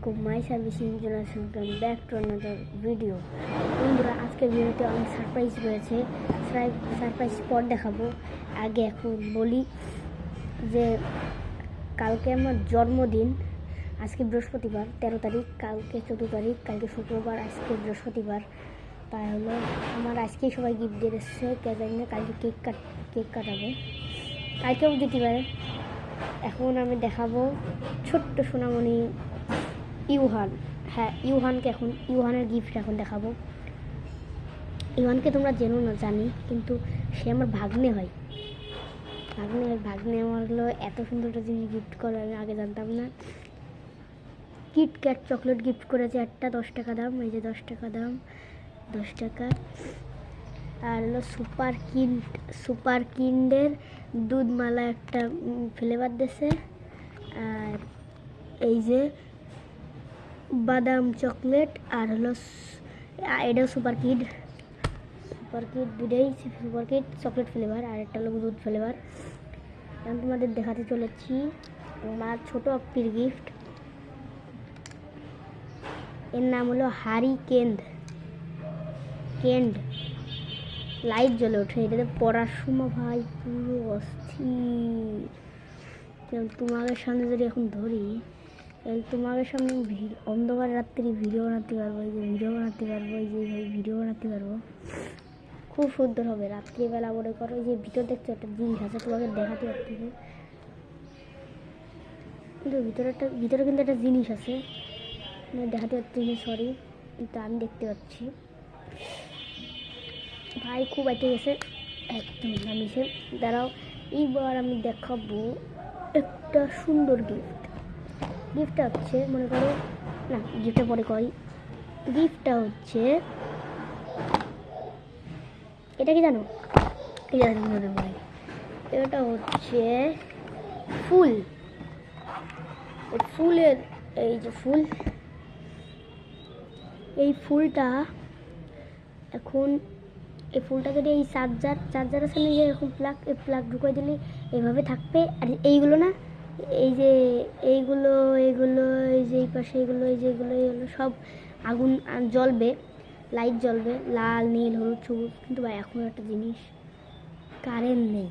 আলাইকুম, my servicing generation back to another video. বন্ধুরা, আজকের ভিডিওতে অনেক সারপ্রাইজ রয়েছে। সারপ্রাইজ পর দেখাবো। আগে এখন বলি যে কালকে আমার জন্মদিন। আজকে বৃহস্পতিবার 13 তারিখ, কালকে 14 তারিখ, কালকে শুক্রবার, আজকে বৃহস্পতিবার। তাই হলো আমার আজকেই সবাই গিফট দিয়ে এসছে। কে জানি না কালকে কেক কাটাবো, কালকেও দিতে পারে। এখন আমি দেখাবো ছোট্ট সোনামণি ইউহান। হ্যাঁ, ইউহানের গিফট এখন দেখাবো। ইউহানকে তোমরা জেনো না জানি, কিন্তু সে আমার ভাগ্নে হয়। ভাগ্নে আমার হলো এত সুন্দর একটা জিনিস গিফট করে আমি আগে জানতাম না। কিটক্যাট চকলেট গিফট করেছে একটা, 10 টাকা দাম। এই যে 10 টাকা দাম, 10 টাকা। আর হলো সুপার কিন্ডের দুধমালা একটা ফ্লেভার দিয়েছে। আর এই যে বাদাম চকলেট, আর হলো এটাও সুপার কিড দুটোই সুপার কিড চকলেট ফ্লেভার, আর একটা হলো দুধ ফ্লেভার। আমি তোমাদের দেখাতে চলেছি আমার ছোট আপ্পির গিফট। এর নাম হলো হারি কেন্ড। লাইট জ্বলে ওঠে, এটাতে পড়ার সময় ভাই পুরো অস্থির। তোমাদের সামনে যদি এখন ধরি, তাহলে তোমাদের সামনে অন্ধকার রাত্রি ভিডিও বানাতে পারবো। এই যে ভিডিও বানাতে পারবো, খুব সুন্দর হবে। রাত্রিবেলা মনে করো, এই যে ভিতর দেখছো একটা জিনিস আছে, তোমাকে দেখাতে পারছি, কিন্তু ভিতরে কিন্তু একটা জিনিস আছে, দেখাতে পারছি না, সরি, কিন্তু আমি দেখতে পাচ্ছি। ভাই খুব এটে গেছে একদম নামিছে। দাঁড়াও, এইবার আমি দেখাবো একটা সুন্দর গিফটটা হচ্ছে, মনে করো না, গিফটটা পরে করি। গিফটটা হচ্ছে এটা কি জানো? এটা হচ্ছে ফুলের এই যে এই ফুলটা এখন এই ফুলটা যদি এই চার্জারের সামনে যে এরকম প্লাগ ঢুকাই দিলে এইভাবে থাকবে। আর এইগুলো না, এই যে এইগুলো এই যে এই পাশে এইগুলো সব আগুন জ্বলবে, লাইট জ্বলবে, লাল নীল হলুদ সবুজ। কিন্তু ভাই এখন একটা জিনিস, কারেন্ট নেই।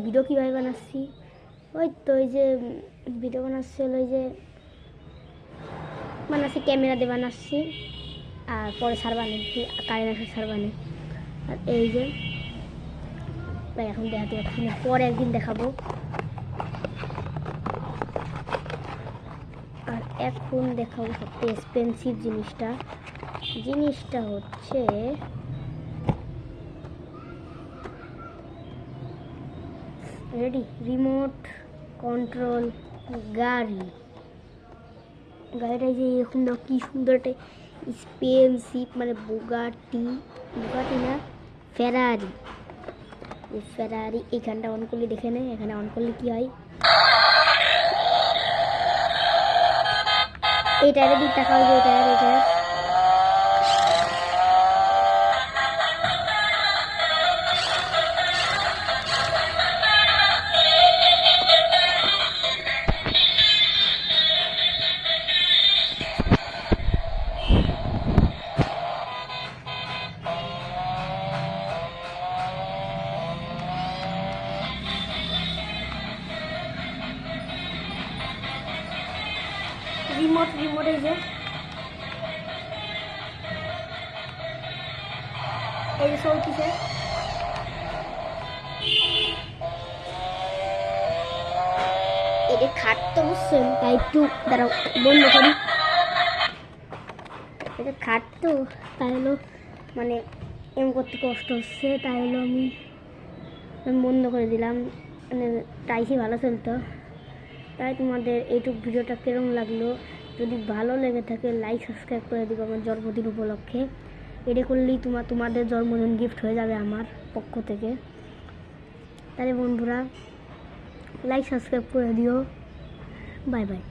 ভিডিও কীভাবে বানাচ্ছি, ওই তো এই যে ভিডিও বানাচ্ছি হলো এই যে বানাচ্ছি ক্যামেরা দিয়ে বানাচ্ছি, আর পরে সারবানি কারেন্ট আসে সারবানি। আর এই যে ভাই এখন দেখাতে পারছি না, পরে একদিন দেখাবো। আর এখন দেখাবো সবচেয়ে এক্সপেন্সিভ জিনিসটা হচ্ছে রিমোট কন্ট্রোল গাড়িটা যে এরকম না, কি সুন্দর একটা এক্সপেন্সিভ, মানে বুগাটি না, ফেরারি। এইখানটা অন করলে দেখে নেই, এখানে অন করলে কি হয়, এই টায়ারের দিক টাকা হবে, এটা রিমোট এই যে চলতেছে। এটা খাটতে বুঝছেন, তাই একটু দাঁড়াও বন্ধ করি। এটা খাটতো, তাই হলো মানে এম করতে কষ্ট হচ্ছে, তাই হলো আমি বন্ধ করে দিলাম। মানে টাইসি ভালো চলতো। তাই তোমাদের এইটুক ভিডিওটা কেরম লাগলো, যদি ভালো লেগে থাকে লাইক সাবস্ক্রাইব করে দিবো আমার জন্মদিন উপলক্ষে। এটা করলেই তোমাদের জন্মদিন গিফট হয়ে যাবে আমার পক্ষ থেকে। তাহলে বন্ধুরা লাইক সাবস্ক্রাইব করে দিও। Bye bye.